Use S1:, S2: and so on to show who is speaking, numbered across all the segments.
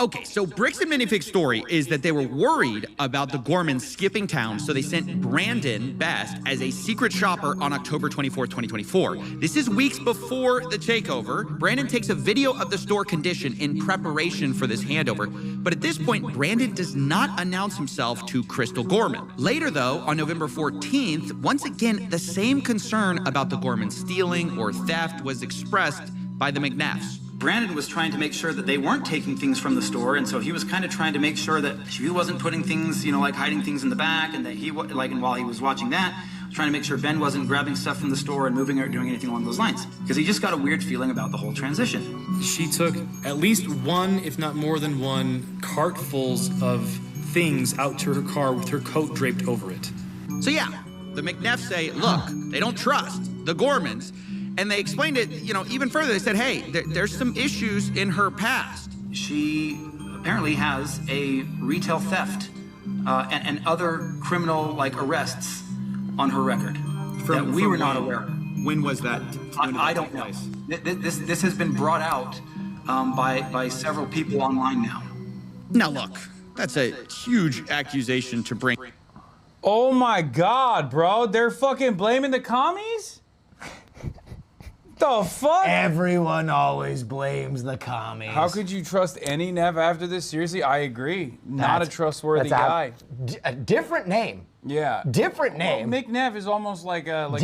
S1: Okay, so Brick's and Minifig's story is that they were worried about the Gormans skipping town, so they sent Brandon Best as a secret shopper on October 24th, 2024. This is weeks before the takeover. Brandon takes a video of the store condition in preparation for this handover, but at this point, Brandon does not announce himself to Crystal Gorman. Later, though, on November 14th, once again, the same concern about the Gormans stealing or theft was expressed by the McNeffs.
S2: Brandon was trying to make sure that they weren't taking things from the store, and so he was kind of trying to make sure that he wasn't putting things, like hiding things in the back, and that and while he was watching that, trying to make sure Ben wasn't grabbing stuff from the store and moving it or doing anything along those lines. Because he just got a weird feeling about the whole transition.
S3: She took at least one, if not more than one, cartfuls of things out to her car with her coat draped over it.
S1: So yeah, the McNeffs say, look, they don't trust the Gormans. And they explained it, even further. They said, hey, there's some issues in her past.
S2: She apparently has a retail theft and other criminal arrests on her record that we were not aware of.
S1: When was that?
S2: I don't know. This has been brought out by several people online now.
S1: Now look, that's a huge accusation to bring.
S4: Oh my God, bro. They're fucking blaming the commies? The fuck?
S5: Everyone always blames the commies.
S4: How could you trust any Neff after this? Seriously, I agree. Not a trustworthy guy.
S5: A different name.
S4: Yeah.
S5: Different name.
S4: Well, Mick Neff is almost like a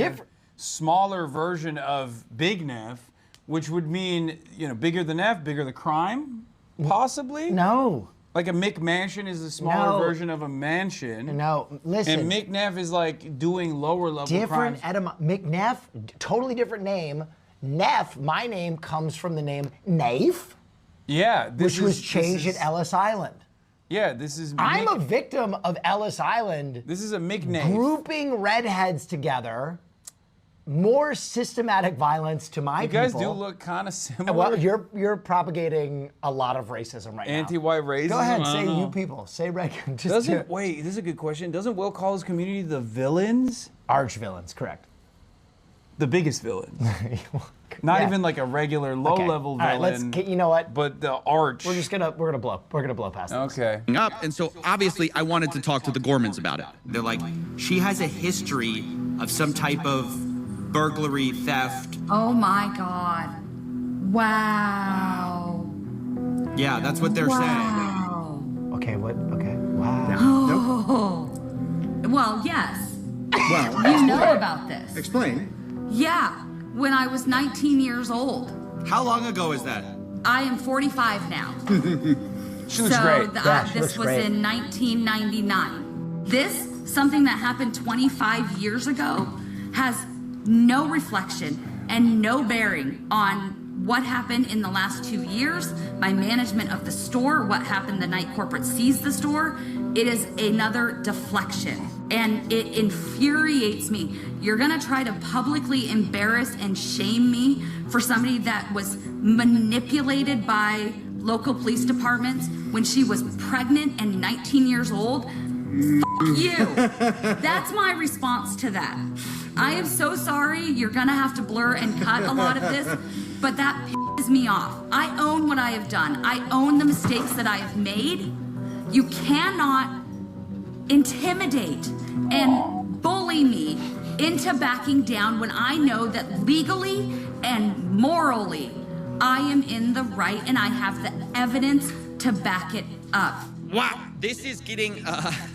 S4: smaller version of Big Neff, which would mean, bigger the Neff, bigger the crime, possibly?
S5: No.
S4: Like a McMansion is a smaller version of a mansion.
S5: No, listen.
S4: And McNeff is like doing lower level crimes.
S5: McNeff, totally different name. Neff, my name comes from the name Neff.
S4: Yeah.
S5: Which was changed at Ellis Island.
S4: Yeah, this is
S5: I'm a victim of Ellis Island.
S4: This is a McNeff.
S5: Grouping redheads together. More systematic violence to my people.
S4: You guys do look kind of similar.
S5: Well, you're propagating a lot of racism right now.
S4: Anti-white racism.
S5: Go ahead, say you people. Say regular.
S4: Wait, this is a good question. Doesn't Will call his community the villains?
S5: Arch villains, correct.
S4: The biggest villains. Not even like a regular low-level villain.
S5: All right, you know what?
S4: But the arch.
S5: We're gonna blow past this.
S4: Okay.
S1: And so obviously I wanted to talk to the Gormans about it. They're like, she has a history of some type of burglary, theft.
S6: Oh my God. Wow.
S1: Yeah, that's what they're
S6: saying.
S5: Okay, what? Okay, wow.
S6: Oh. Well, yes.
S1: Well,
S6: you know about this.
S1: Explain.
S6: Yeah, when I was 19 years old.
S1: How long ago is that?
S6: I am 45 now.
S4: She looks great.
S6: This was in 1999. This, something that happened 25 years ago, has no reflection and no bearing on what happened in the last 2 years, my management of the store, what happened the night corporate seized the store. It is another deflection, and it infuriates me. You're gonna try to publicly embarrass and shame me for somebody that was manipulated by local police departments when she was pregnant and 19 years old? Fuck you. That's my response to that. I am so sorry. You're gonna have to blur and cut a lot of this, but that pisses me off. I own what I have done. I own the mistakes that I have made. You cannot intimidate and bully me into backing down when I know that legally and morally I am in the right and I have the evidence to back it up.
S1: Wow, this is getting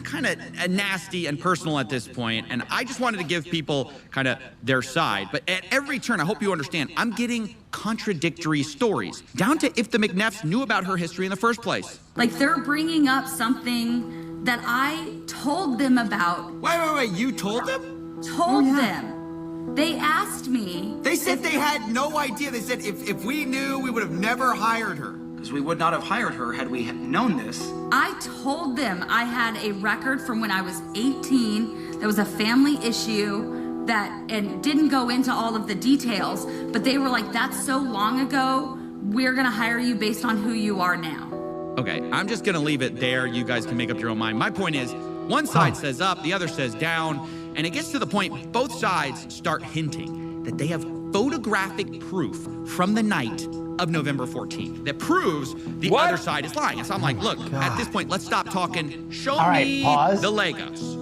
S1: kind of nasty and personal at this point, and I just wanted to give people kind of their side. But at every turn, I hope you understand, I'm getting contradictory stories, down to if the McNeffs knew about her history in the first place.
S6: Like, they're bringing up something that I told them about.
S1: Wait, you told them?
S6: Told them. They asked me.
S1: They said they had no idea. They said if we knew, we would have never hired her.
S2: Because we would not have hired her had we known this.
S6: I told them I had a record from when I was 18. There was a family issue and didn't go into all of the details, but they were like, that's so long ago, we're gonna hire you based on who you are now.
S1: Okay, I'm just gonna leave it there. You guys can make up your own mind. My point is, one side says up, the other says down, and it gets to the point both sides start hinting that they have photographic proof from the night of November 14th that proves the other side is lying. And so I'm like, look, at this point, let's stop talking. Show me
S5: pause.
S1: the Legos.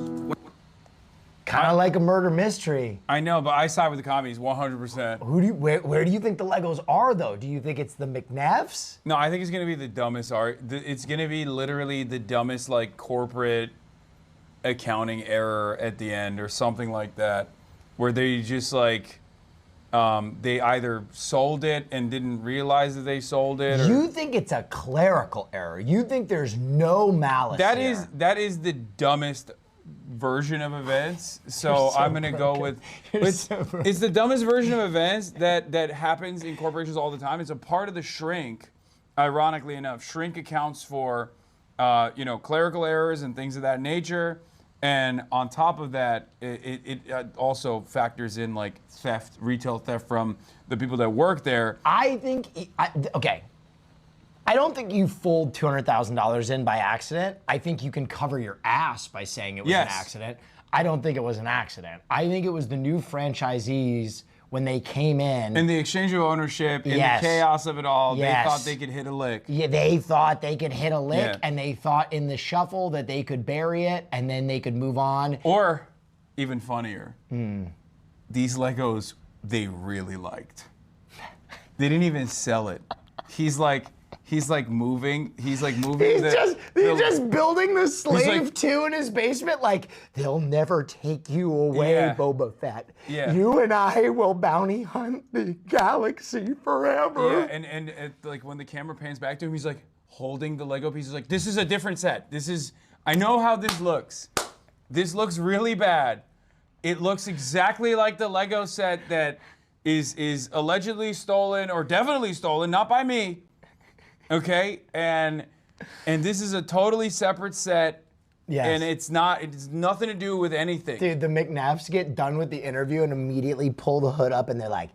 S5: Kind of like a murder mystery.
S4: I know, but I side with the commies 100%.
S5: Where do you think the Legos are, though? Do you think it's the McNeffs?
S4: No, I think it's gonna be the dumbest art. It's gonna be literally the dumbest like corporate accounting error at the end or something like that, where they just like they either sold it and didn't realize that they sold it. Or
S5: You think it's a clerical error? You think there's no malice here?
S4: That is the dumbest version of events. So I'm gonna go with it's the dumbest version of events that happens in corporations all the time. It's a part of the shrink. Ironically enough, shrink accounts for clerical errors and things of that nature. And on top of that, it also factors in like theft, retail theft from the people that work there.
S5: I think, okay, I don't think you fold $200,000 in by accident. I think you can cover your ass by saying it was an accident. I don't think it was an accident. I think it was the new franchisees when they came in.
S4: In the exchange of ownership, in the chaos of it all, they thought they could hit a lick.
S5: Yeah, they thought they could hit a lick, and they thought in the shuffle that they could bury it, and then they could move on.
S4: Or, even funnier, these Legos they really liked. They didn't even sell it. He's moving. He's
S5: just building the Slave 2 in his basement. Like, they'll never take you away, Boba Fett.
S4: Yeah.
S5: You and I will bounty hunt the galaxy forever.
S4: Yeah, and like when the camera pans back to him, he's like holding the Lego pieces. Like, this is a different set. I know how this looks. This looks really bad. It looks exactly like the Lego set that is allegedly stolen or definitely stolen, not by me. Okay, and this is a totally separate set. Yes. And it's nothing to do with anything.
S5: Dude, the McNaffs get done with the interview and immediately pull the hood up and they're like,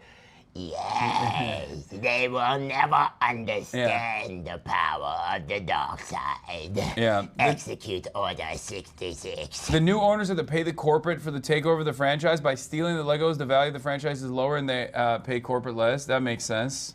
S5: yes, they will never understand the power of the dark side.
S4: Yeah.
S5: Execute Order 66.
S4: The new owners have to pay the corporate for the takeover of the franchise. By stealing the Legos, the value of the franchise is lower and they pay corporate less. That makes sense.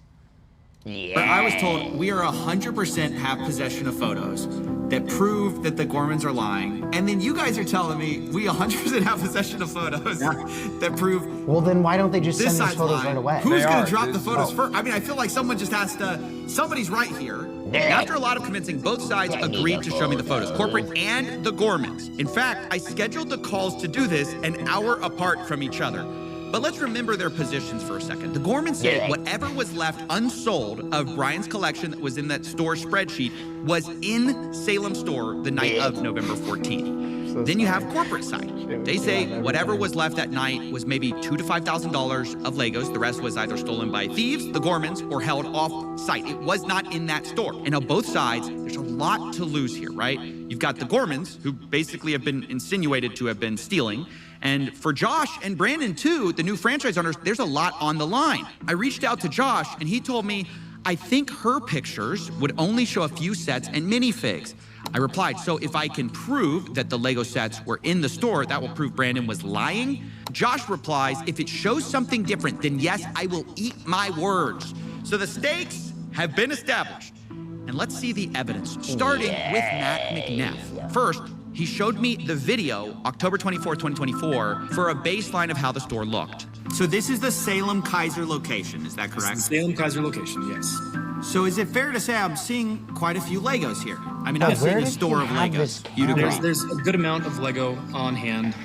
S1: Yeah. But I was told we are 100% have possession of photos that prove that the Gormans are lying. And then you guys are telling me we 100% have possession of photos that prove.
S5: Well, then why don't they just send these photos right away?
S1: Who's going to drop the photos first? I mean, I feel like someone just has to. Somebody's right here. After a lot of convincing, both sides agreed to show me the photos, corporate and the Gormans. In fact, I scheduled the calls to do this an hour apart from each other. But let's remember their positions for a second. The Gormans say whatever was left unsold of Brian's collection that was in that store spreadsheet was in Salem store the night of November 14th. Then you have corporate side. They say whatever was left that night was maybe $2,000 to $5,000 of Legos. The rest was either stolen by thieves, the Gormans, or held off site. It was not in that store. And on both sides, there's a lot to lose here, right? You've got the Gormans, who basically have been insinuated to have been stealing. And for Josh and Brandon, too, the new franchise owners, there's a lot on the line. I reached out to Josh, and he told me, I think her pictures would only show a few sets and minifigs. I replied, so if I can prove that the Lego sets were in the store, that will prove Brandon was lying? Josh replies, if it shows something different, then yes, I will eat my words. So the stakes have been established. And let's see the evidence, starting with Matt McNeff. First, he showed me the video, October 24, 2024, for a baseline of how the store looked. So this is the Salem Kaiser location, is that correct?
S3: It's the Salem Kaiser location, yes.
S1: So is it fair to say I'm seeing quite a few Legos here? I mean, I'm seeing a store of Legos. You'd agree?
S3: There's a good amount of Lego on hand.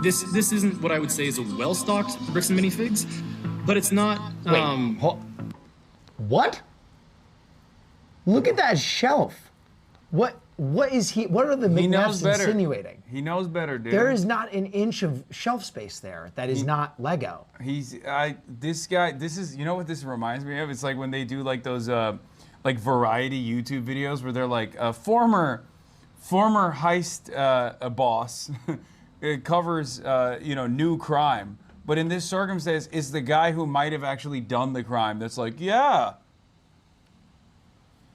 S3: This isn't what I would say is a well-stocked bricks and minifigs, but it's not...
S5: What? Look at that shelf. What are the McNeffs insinuating?
S4: He knows better, dude.
S5: There is not an inch of shelf space there that is not Lego.
S3: This guy, you know what this reminds me of? It's like when they do like those like variety YouTube videos where they're like a former heist boss it covers new crime. But in this circumstance, it's the guy who might have actually done the crime that's like, yeah.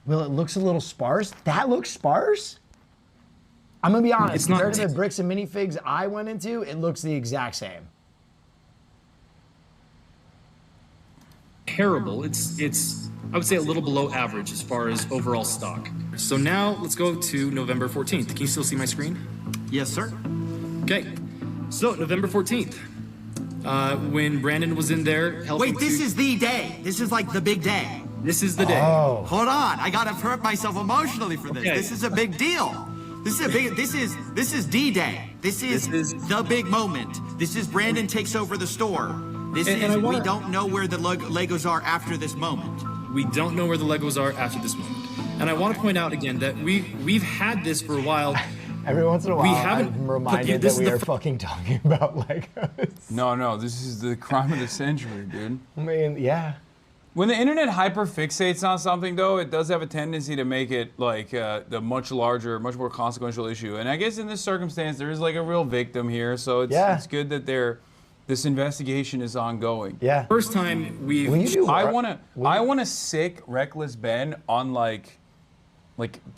S5: Well, it looks a little sparse. That looks sparse? I'm gonna be honest, compared to the bricks and minifigs I went into, it looks the exact same.
S7: comparable. It's I would say a little below average as far as overall stock. So now let's go to November 14th. Can you still see my screen?
S2: Yes, sir.
S7: Okay. So November 14th, when Brandon was in there helping.
S1: Wait, this is the day. This is like the big day.
S7: This is the day.
S5: Oh.
S1: Hold on, I gotta prep myself emotionally for this.
S7: Okay.
S1: This is a big deal. This is D-Day. This is the big moment. This is Brandon takes over the store. We don't know where the Legos are after this moment.
S7: We don't know where the Legos are after this moment. And I want to point out again that we've had this for a while.
S5: Every once in a while,
S7: haven't
S5: I'm
S7: put
S5: reminded
S7: this
S5: that
S7: is
S5: we
S7: the
S5: are fucking talking about Legos.
S3: No, this is the crime of the century, dude.
S5: I mean, yeah.
S3: When the internet hyperfixates on something, though, it does have a tendency to make it like the much larger, much more consequential issue. And I guess in this circumstance, there is like a real victim here, so it's good that this investigation is ongoing.
S5: Yeah.
S7: First time
S3: I want to sick reckless Ben on like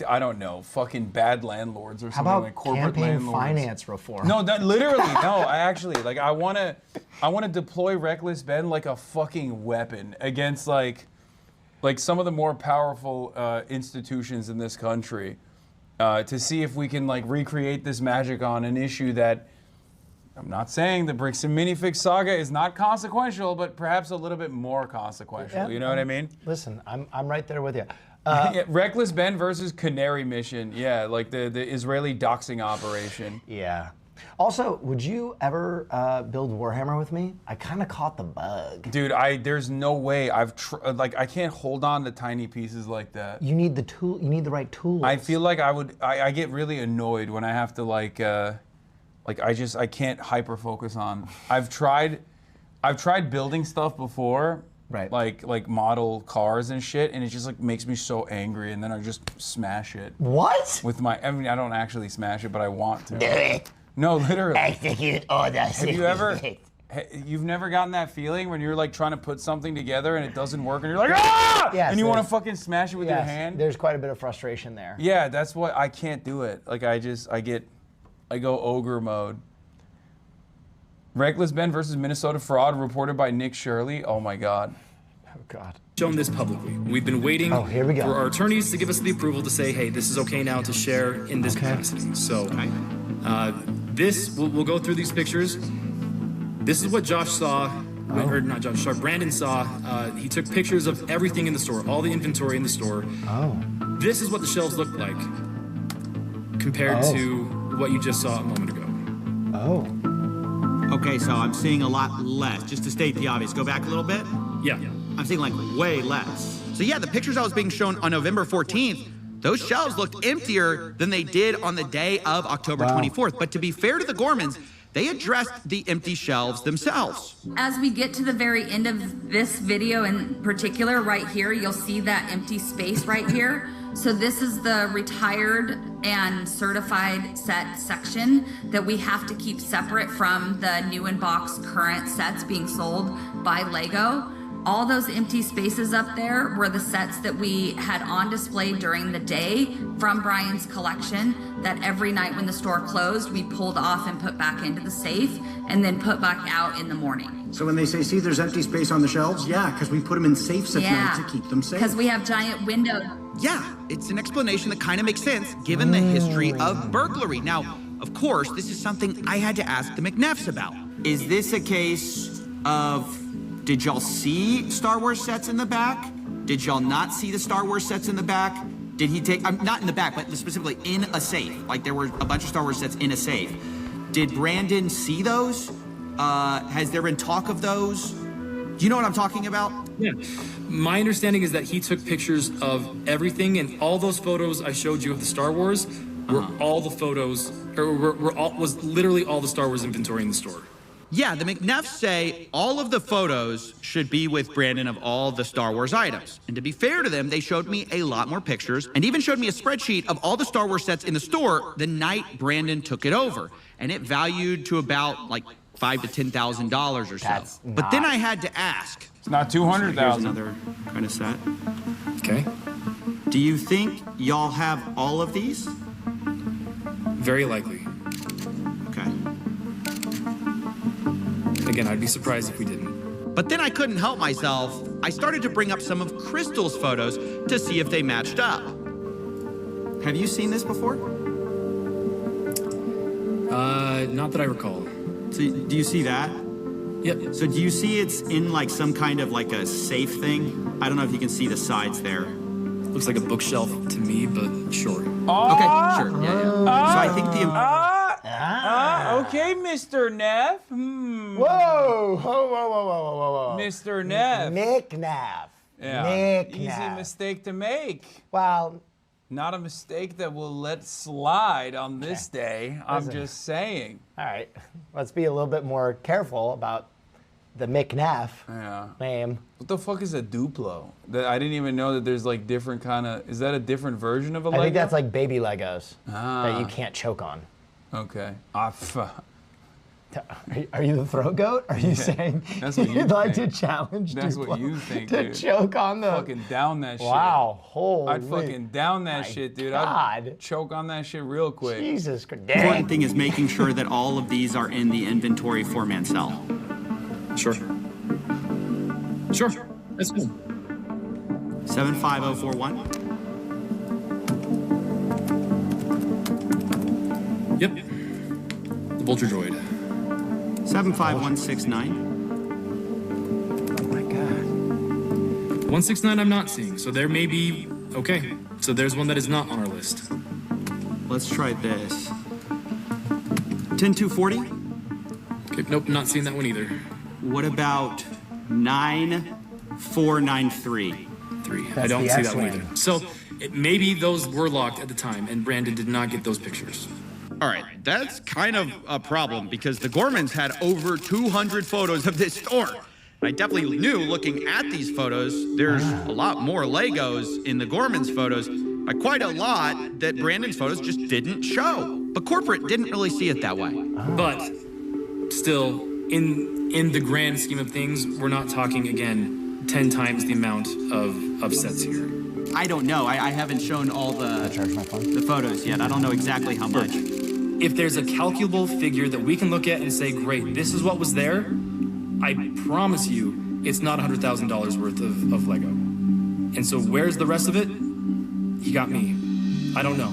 S3: I don't know, fucking bad landlords or
S5: How
S3: something
S5: about
S3: like corporate
S5: campaign
S3: landlords.
S5: finance reform?
S3: No, that literally no. I actually like I want to deploy reckless Ben like a fucking weapon against like some of the more powerful institutions in this country to see if we can like recreate this magic on an issue that I'm not saying the Bricks and Minifix saga is not consequential, but perhaps a little bit more consequential.
S5: Yeah,
S3: you know what I mean?
S5: Listen, I'm right there with you.
S3: Yeah, Reckless Ben versus Canary Mission. Yeah, like the Israeli doxing operation.
S5: Yeah. Also, would you ever build Warhammer with me? I kind of caught the bug.
S3: Dude, there's no way I can't hold on to tiny pieces like that.
S5: You need the tool. You need the right tools.
S3: I feel like I get really annoyed when I have to I can't hyper focus on. I've tried building stuff before.
S5: Right.
S3: Like model cars and shit, and it just like makes me so angry, and then I just smash it.
S5: What?
S3: With my, I mean, I don't actually smash it, but I want to.
S5: Do it.
S3: No, literally.
S5: Execute orders.
S3: Have you ever? You've never gotten that feeling when you're like trying to put something together and it doesn't work, and you're like, ah!
S5: Yes,
S3: and you want to fucking smash it with your
S5: Yes,
S3: hand.
S5: there's quite a bit of frustration there.
S3: Yeah, that's what I can't do it. Like I go ogre mode. Reckless Ben versus Minnesota fraud reported by Nick Shirley. Oh my God.
S5: Oh God.
S7: shown this publicly. We've been waiting
S5: here we go.
S7: for our attorneys to give us the approval to say, hey, this is okay now to share in this capacity. So we'll go through these pictures. This is what Josh saw, or not Josh, sorry, Brandon saw. He took pictures of everything in the store, all the inventory in the store. This is what the shelves looked like compared to what you just saw a moment ago.
S1: Okay, so I'm seeing a lot less. Just to state the obvious, go back a little bit.
S7: Yeah.
S1: I'm seeing like way less. So yeah, the pictures I was being shown on November 14th, those shelves looked emptier than they did on the day of October 24th. But to be fair to the Gormans, they addressed the empty shelves themselves.
S6: As we get to the very end of this video in particular, right here, you'll see that empty space right here. So this is the retired and certified set section that we have to keep separate from the new in box current sets being sold by Lego. All those empty spaces up there were the sets that we had on display during the day from Brian's collection that every night when the store closed, we pulled off and put back into the safe and then put back out in the morning.
S8: So when they say, see, there's empty space on the shelves, yeah, because we put them in safes at night to keep them safe.
S6: Because we have giant windows.
S1: Yeah, it's an explanation that kind of makes sense given the history of burglary. Now, of course, this is something I had to ask the McNeffs about. Is this a case of, did y'all see Star Wars sets in the back? Did y'all not see the Star Wars sets in the back? Did he take, not in the back, but specifically in a safe? Like there were a bunch of Star Wars sets in a safe. Did Brandon see those? Has there been talk of those? Do you know what I'm talking about?
S7: Yeah. My understanding is that he took pictures of everything, and all those photos I showed you of the Star Wars were all the photos, or was literally all the Star Wars inventory in the store.
S1: Yeah, the McNeffs say all of the photos should be with Brandon of all the Star Wars items. And to be fair to them, they showed me a lot more pictures and even showed me a spreadsheet of all the Star Wars sets in the store the night Brandon took it over. And it valued to about like $5,000 to $10,000 or so. But then I had to ask.
S3: It's not 200,000.
S1: Here's another kind of set.
S7: Okay.
S1: Do you think y'all have all of these?
S7: Very likely.
S1: Okay.
S7: Again, I'd be surprised if we didn't.
S1: But then I couldn't help myself I started to bring up some of Crystal's photos to see if they matched up.
S2: Have you seen this before?
S7: Not that I recall.
S2: So do you see that?
S7: Yep.
S2: So do you see it's in like some kind of like a safe thing? I don't know if you can see the sides there.
S7: Looks like a bookshelf to me, but sure.
S2: Okay, sure. Yeah. So I think the
S3: Okay, Mr. Neff.
S5: Whoa, whoa.
S3: Mr. Neff.
S5: Nick Neff.
S3: Yeah.
S5: Nick
S3: Easy
S5: Neff.
S3: mistake to make.
S5: Well,
S3: Not a mistake that we'll let slide on this day. I'm just saying.
S5: all right. Let's be a little bit more careful about the McNaff name.
S3: What the fuck is a Duplo? I didn't even know that there's like different kind of. Is that a different version of a Lego?
S5: I think that's like baby Legos that you can't choke on.
S3: Okay.
S5: Are you the throat goat? Are you saying
S3: That's what
S5: you'd like to challenge
S3: That's
S5: Duplo
S3: what you think,
S5: to
S3: dude.
S5: choke on the
S3: Fucking down that shit.
S5: Wow, holy.
S3: I'd fucking down that shit, dude.
S5: God.
S3: I'd choke on that shit real quick.
S5: Jesus Christ.
S2: important thing is making sure that all of these are in the inventory for Mansell.
S7: Sure. Sure. That's cool.
S2: 75041.
S7: Yep. The Vulture Droid.
S2: 75169.
S5: Oh my God.
S7: 169 I'm not seeing, so there may be, okay. So there's one that is not on our list.
S2: Let's try this. 10240.
S7: Okay, nope, not seeing that one either.
S2: What about 9493?
S7: 3. I
S5: That's
S7: don't
S5: the
S7: see that one
S5: X-Wing.
S7: either. So maybe those were locked at the time, and Brandon did not get those pictures.
S1: All right, that's kind of a problem because the Gormans had over 200 photos of this store. I definitely knew looking at these photos, there's a lot more Legos in the Gormans photos, by quite a lot that Brandon's photos just didn't show. But corporate didn't really see it that way.
S7: But still, in the grand scheme of things, we're not talking, again, 10 times the amount of sets here.
S2: I don't know. I haven't shown all the photos yet. I don't know exactly how much.
S7: If there's a calculable figure that we can look at and say, great, this is what was there, I promise you it's not $100,000 worth of Lego. And so where's the rest of it? You got me. I don't know.